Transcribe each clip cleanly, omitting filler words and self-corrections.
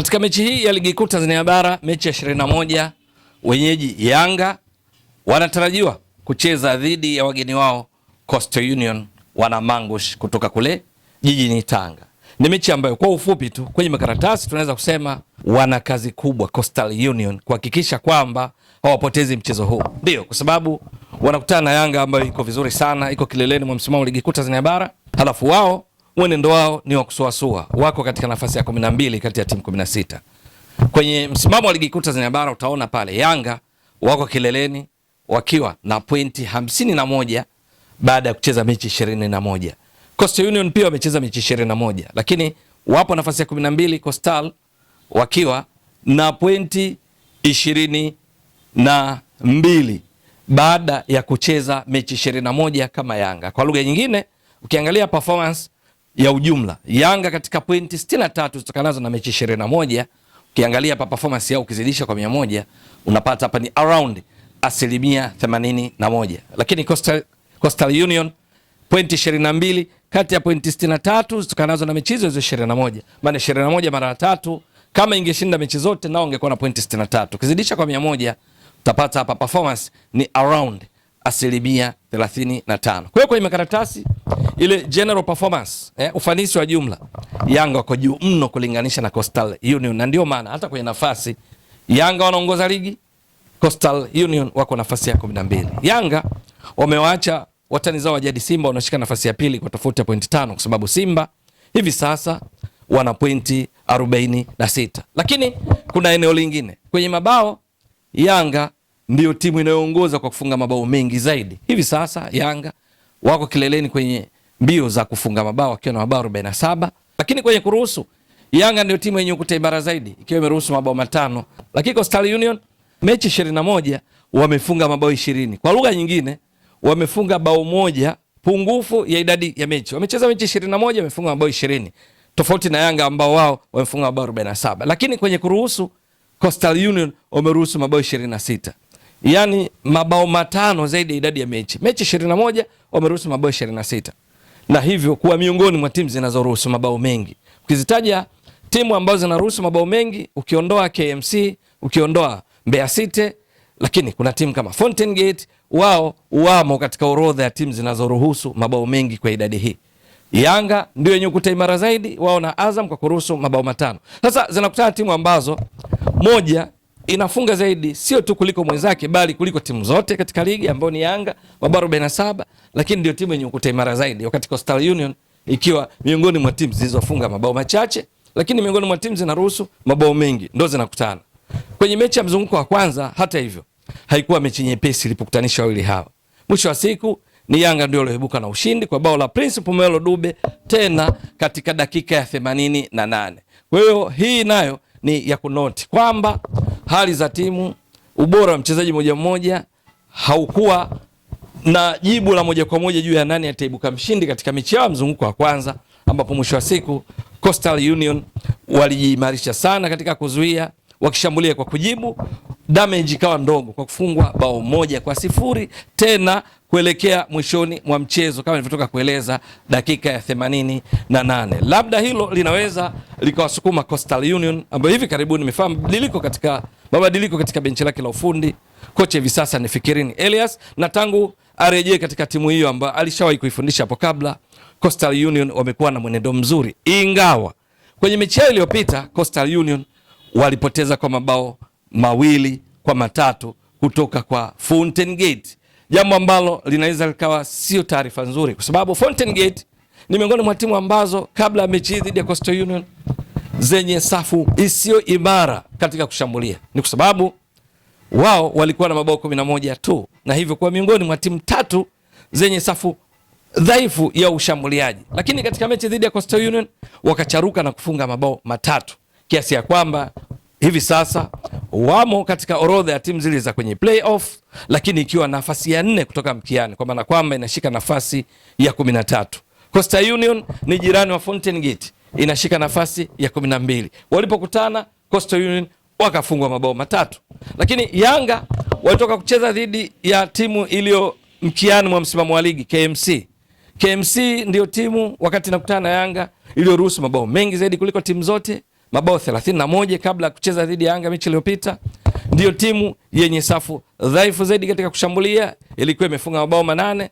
Katika mechi hii ya ligi kuu Tanzania bara, mechi ya 21, wenyeji Yanga wanatarajiwa kucheza dhidi ya wageni wao Coastal Union wana Mangush kutoka kule jijini Tanga. Ni mechi ambayo kwa ufupi tu kwenye makaratasi tunaweza kusema wana kazi kubwa Coastal Union kuhakikisha kwamba hawapotezi mchezo huu. Ndio, kwa sababu wanakutana na Yanga ambayo iko vizuri sana, iko kileleni mwa msimamo ligi kuu Tanzania bara. Halafu wao mwenendo wao ni wa kusuasua, wako katika nafasi ya 12 kati ya timu 16. Kwenye msimamo wa ligi kuu Tanzania bara utaona pale Yanga wako kileleni wakiwa na pointi 51 baada ya kucheza mechi 21. Coastal Union pia wamecheza mechi 21, lakini wapo nafasi ya 12 Coastal wakiwa na pointi 22 baada ya kucheza mechi 21 kama Yanga. Kwa lugha nyingine, ukiangalia performance ya ujumla, Yanga katika pointi 63 zitokanazo na mechi 21, ukiangalia pa performance yao ukizidisha kwa 100, unapata hapa ni around 81%. Lakini Coastal Union pointi 22 kati ya pointi 63 zitokanazo na mechi hizo 21. Maana 21 mara 3, kama ingeshinda mechi zote nao ungekuwa na pointi 63. Ukizidisha kwa 100 utapata hapa performance ni around 35%. Kwa hiyo kwenye makaratasi ile general performance, ufanisi wa jumla, Yanga wako juu mno kulinganisha na Coastal Union, na ndio maana hata kwenye nafasi Yanga wanaongoza ligi, Coastal Union wako nafasi ya 12. Yanga wamewaacha watani zao wa jadi Simba wanashika nafasi ya pili kwa tofauti ya pointi 5, kwa sababu Simba hivi sasa wana pointi 46. Lakini kuna eneo lingine kwenye mabao, Yanga ndio timu inayoongoza kwa kufunga mabao mengi zaidi. Hivi sasa Yanga wako kileleni kwenye mbio za kufunga mabao wakiwa na mabao 47, lakini kwenye kuruhusu Yanga ndio timu yenye ukuta imara zaidi ikiwa imeruhusu mabao 5, lakini Coastal Union mechi 21 wamefunga mabao 20. Kwa lugha nyingine, wamefunga bao moja pungufu ya idadi ya mechi. Wamecheza mechi 21, wamefunga mabao 20, tofauti na Yanga ambao wao wamefunga mabao 47. Lakini kwenye kuruhusu Coastal Union wameruhusu mabao 26. Yaani mabao 5 zaidi ya idadi ya mechi. Mechi 21 wameruhusu mabao 26. Na hivyo kuwa miongoni mwa timu zinazoruhusu mabao mengi. Ukizitaja timu ambazo zinaruhusu mabao mengi, ukiondoa KMC, ukiondoa Mbeya City, lakini kuna timu kama Fountain Gate, wao wamo katika orodha ya timu zinazoruhusu mabao mengi kwa idadi hii. Yanga ndio yenye ukuta imara zaidi, wao na Azam kwa kuruhusu mabao 5. Sasa zinakutana timu ambazo moja inafunga zaidi sio tu kuliko mwenzake bali kuliko timu zote katika ligi ambao ni Yanga mabao 47, lakini ndio timu yenye ukuta imara zaidi, wakati Coastal Union ikiwa miongoni mwa timu zilizofunga mabao machache lakini miongoni mwa timu zinaruhusu mabao mengi, ndio zinakutana. Kwenye mechi ya mzunguko wa kwanza, hata hivyo, haikuwa mechi nyepesi ilipokutanisha wawili hawa. Mwisho wa siku ni Yanga ndio iliyoibuka na ushindi kwa bao la Prince Pumelo Dube, tena katika dakika ya 88. Kwa hiyo hii nayo ni ya kunoti kwamba hali za timu, ubora wa mchezaji moja mmoja haukuwa na jibu la moja kwa moja juu ya nani ataibuka mshindi katika mechi ya mzunguko wa kwanza, ambapo mwisho wa siku Coastal Union walijiimarisha sana katika kuzuia, wakishambulia kwa kujibu, damage ikawa ndogo kwa kufungwa bao 1-0 tena kuelekea mwishoni mwa mchezo kama nilivyotoka kueleza dakika ya 88. Labda hilo linaweza likawasukuma Coastal Union ambayo hivi karibuni imefahamu mabadiliko katika benchi lake la ufundi. Kocha hivi sasa ni Fikirini Elias, na tangu arejee katika timu hiyo ambayo alishawahi kuifundisha hapo kabla, Coastal Union wamekuwa na mwenendo mzuri, ingawa kwenye mechi iliyopita Coastal Union walipoteza kwa mabao 2-3 kutoka kwa Fountain Gate, jambo ambalo linaweza likawa sio taarifa nzuri, kwa sababu Fountain Gate ni miongoni mwa timu ambazo kabla ya mechi dhidi ya Coastal Union zenye safu isiyo imara katika kushambulia. Ni kwa sababu wao walikuwa na mabao 11 tu, na hivyo kwa miongoni mwa timu 3 zenye safu dhaifu ya ushambuliaji. Lakini katika mechi dhidi ya Coastal Union wakacharuka na kufunga mabao 3, kiasi ya kwamba hivi sasa wamo katika orodha ya timu zile za kwenye playoff, lakini ikiwa nafasi ya 4 kutoka mkiani, kwa maana kwamba inashika nafasi ya 13. Coastal Union ni jirani wa Fountain Gate, inashika nafasi ya 12. Walipokutana Coastal Union wakafungwa mabao 3. Lakini Yanga walitoka kucheza dhidi ya timu iliyo mkiani mwa msimamo wa ligi, KMC. KMC ndio timu wakati nakutana na Yanga iliyoruhusu mabao mengi zaidi kuliko timu zote, mabao 31 kabla ya kucheza dhidi ya Yanga mechi iliyopita. Ndio timu yenye safu dhaifu zaidi katika kushambulia, ilikuwa imefunga mabao 8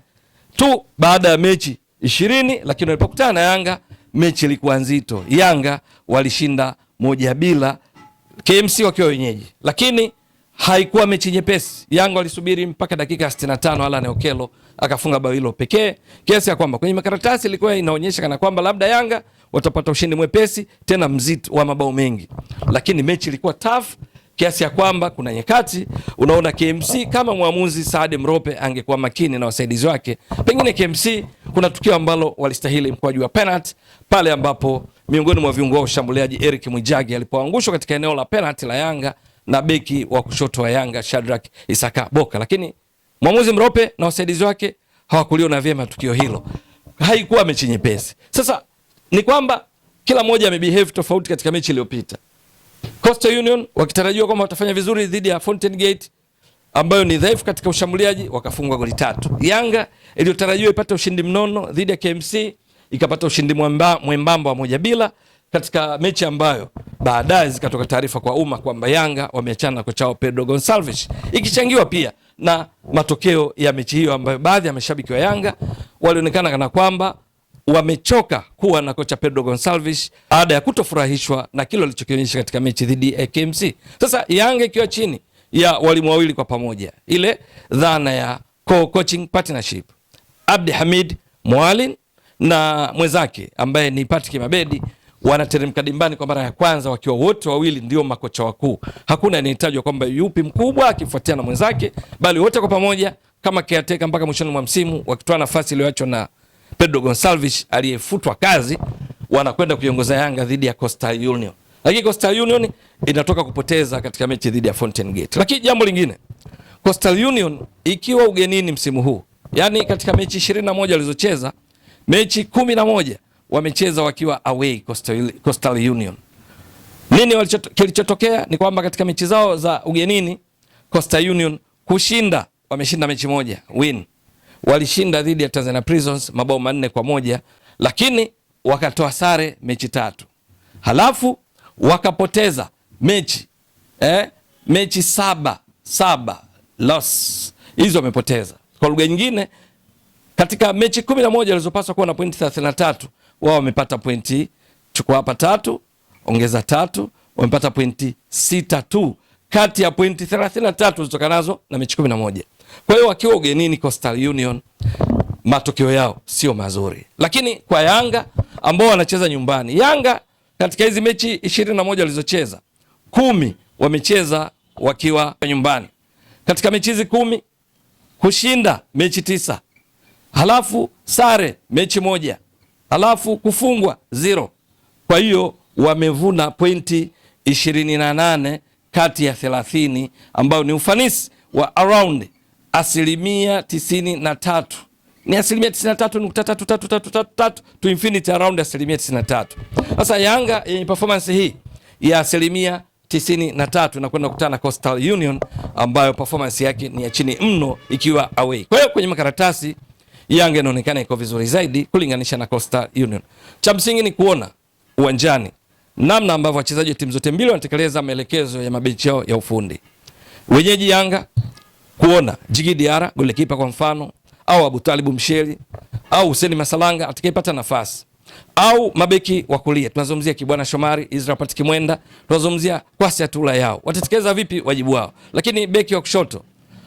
tu baada ya mechi 20, lakini walipokutana na Yanga mechi ilikuwa nzito. Yanga walishinda 1-0, KMC wakiwa wenyeji, lakini haikuwa mechi nyepesi. Yanga walisubiri mpaka dakika 65 Alan Okello akafunga bao hilo pekee, kiasi ya kwamba kwenye makaratasi ilikuwa inaonyesha kana kwamba labda Yanga watapata ushindi mwepesi tena mzito wa mabao mengi, lakini mechi ilikuwa tough kiasi ya kwamba kuna nyakati unaona KMC kama mwamuzi Saad Mrope angekuwa makini na wasaidizi wake, pengine KMC kuna tukio ambalo walistahili mkwaju wa penalty pale ambapo miongoni mwa viungo wa ushambuliaji Eric Mwijage alipoangushwa katika eneo la penalty la Yanga na beki wa kushoto wa Yanga Shadrack Isaka Boka, lakini mwamuzi Mrope na wasaidizi wake hawakuliona vyema tukio hilo. Haikuwa mechi nyepesi. Sasa ni kwamba kila mmoja amebehave tofauti katika mechi iliyopita. Coastal Union wakitarajiwa kwamba watafanya vizuri dhidi ya Fountain Gate ambayo ni dhaifu katika ushambuliaji, wakafungwa goli 3. Yanga iliyotarajiwa ipate ushindi mnono dhidi ya KMC ikapata ushindi mwembamba wa 1-0 katika mechi ambayo baadaye zikatoka taarifa kwa umma kwamba Yanga wameachana na kocha wao Pedro Gonçalves, ikichangiwa pia na matokeo ya mechi hiyo ambayo baadhi ya mashabiki wa Yanga walionekana kana kwamba wamechoka kuwa na kocha Pedro Gonçalves baada ya kutofurahishwa na kile alichokionyesha katika mechi dhidi ya KMC. Sasa Yanga ikiwa chini ya walimu wawili kwa pamoja, ile dhana ya co-coaching partnership, Abdi Hamid Mwalin na mwenzake ambaye ni Patrick Mabedi wanateremka dimbani kwa mara ya kwanza wakiwa wote wawili ndio makocha wakuu. Hakuna anayetajwa kwamba yupi mkubwa akifuatia na mwenzake, bali wote kwa pamoja kama caretaker mpaka mwishoni mwa msimu, wakitoa nafasi iliyoachwa na Pedro Gonçalves aliyefutwa kazi, wanakwenda kuiongoza Yanga dhidi ya Coastal Union. Lakini Coastal Union inatoka kupoteza katika mechi dhidi ya Fountain Gate. Lakini jambo lingine, Coastal Union ikiwa ugenini msimu huu, yani katika mechi 21 walizocheza, mechi 11 wamecheza wakiwa away Coastal Union. Nini kilichotokea ni kwamba katika mechi zao za ugenini Coastal Union kushinda, wameshinda mechi moja, win. Walishinda dhidi ya Tanzania Prisons mabao 4-1, lakini wakatoa sare mechi 3. Halafu wakapoteza mechi mechi 7 loss. Hizo wamepoteza. Kwa lugha nyingine, katika mechi 11 walizopaswa kuwa na pointi 33, wao wamepata pointi, chukua hapa 3 ongeza 3, wamepata pointi 6 tu kati ya pointi 33 zilizotokanazo na mechi 11. Kwa hiyo wakiwa ugenini Coastal Union matokeo yao sio mazuri. Lakini kwa Yanga ambao wanacheza nyumbani, Yanga katika hizi mechi 21 walizocheza, 10 wamecheza wakiwa nyumbani. Katika mechi hizi 10 kushinda mechi 9, halafu sare mechi 1, halafu kufungwa 0. Kwa hiyo wamevuna pointi 28 kati ya 30, ambao ni ufanisi wa around 93%. Ni 93.3333 to infinity, around 93%. Sasa Yanga yenye performance hii ya 93% na kwenda kukutana na Coastal Union ambayo performance yake ni ya chini mno ikiwa away. Kwa hiyo kwenye makaratasi Yanga inaonekana iko vizuri zaidi kulinganisha na Coastal Union. Cha msingi ni kuona uwanjani namna ambavyo wachezaji wa timu zote mbili wanatekeleza maelekezo ya mabenchi yao ya ufundi. Wenyeji Yanga kuona Djigui Diarra golikipa kwa mfano, au Abu Talib Msheli, au Hussein Masalanga atakayepata nafasi, au mabeki wa kulia tunazungumzia Kibwana Shomari, Israel Patrick Mwenda, tunazungumzia Kwasi Atula yao watatekeleza vipi wajibu wao. Lakini beki wa kushoto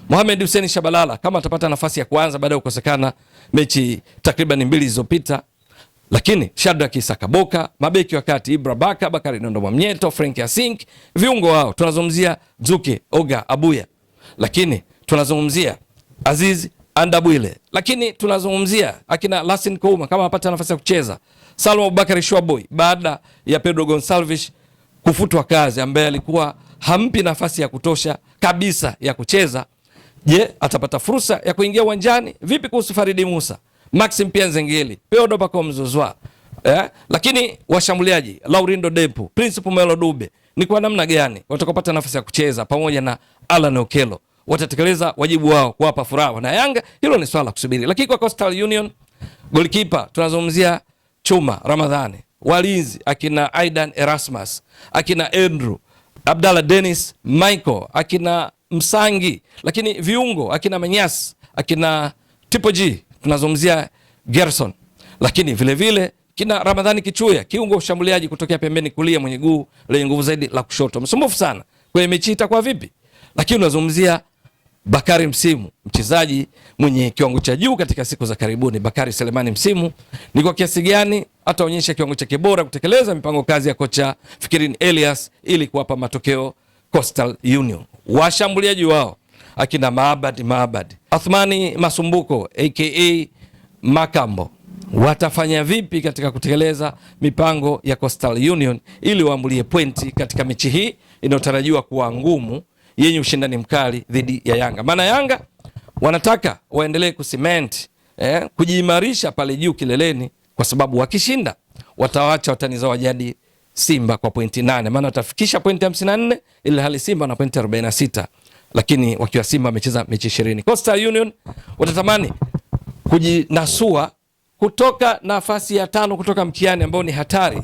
Mohamed Hussein Shabalala kama atapata nafasi ya kwanza baada ya kukosekana mechi takriban 2 zilizopita, lakini Shadrack Isaka Boka, mabeki wa kati Ibra Baka, Bakari Nondo Mwamnyeto, Frank Asink, viungo wao tunazungumzia Zuke Oga Abuya, lakini tunazungumzia Aziz Andabwile, lakini tunazungumzia akina Lasin Kouma kama apata nafasi ya kucheza, Salum Abubakar Shwaboy baada ya Pedro Gonçalves kufutwa kazi, ambaye alikuwa hampi nafasi ya kutosha kabisa ya kucheza. Je, atapata fursa ya kuingia uwanjani? Vipi kuhusu Faridi Musa, Maxim Pianzengeli, Peodo Pacome Zouzoua, lakini washambuliaji Laurindo Depu, Principe Melo Dube, ni kwa namna gani watakapata nafasi ya kucheza pamoja na Alan Okello watatekeleza wajibu wao kuwapa furaha na Yanga? Hilo ni swala kusubiri. Lakini kwa Coastal Union, goalkeeper tunazungumzia Chuma Ramadhani, walinzi akina Aidan Erasmus, akina Andrew Abdallah, Dennis Michael, akina Msangi, lakini viungo akina Manyas, akina Tipo G, tunazungumzia Gerson, lakini vile vile kina Ramadhani Kichuya, kiungo ushambuliaji kutokea pembeni kulia, mwenye guu lenye nguvu zaidi la kushoto, msumbufu sana kwenye mechi itakuwa vipi. Lakini unazungumzia Bakari Msimu, mchezaji mwenye kiwango cha juu katika siku za karibuni. Bakari Selemani Msimu ni kwa kiasi gani ataonyesha kiwango chake bora kutekeleza mipango kazi ya kocha Fikirini Elias ili kuwapa matokeo Coastal Union. Washambuliaji wao akina Maabad, Athmani Masumbuko aka Makambo watafanya vipi katika kutekeleza mipango ya Coastal Union ili waambulie pointi katika mechi hii inayotarajiwa kuwa ngumu yenye ushindani mkali dhidi ya Yanga. Maana Yanga wanataka waendelee kucement kujiimarisha pale juu kileleni, kwa sababu wakishinda watawaacha watani zao wajadi Simba kwa pointi 8, maana watafikisha pointi 54 ili hali Simba na pointi 46, lakini wakiwa Simba amecheza mechi 20. Coastal Union watatamani kujinasua kutoka nafasi ya 5 kutoka mkiani ambao ni hatari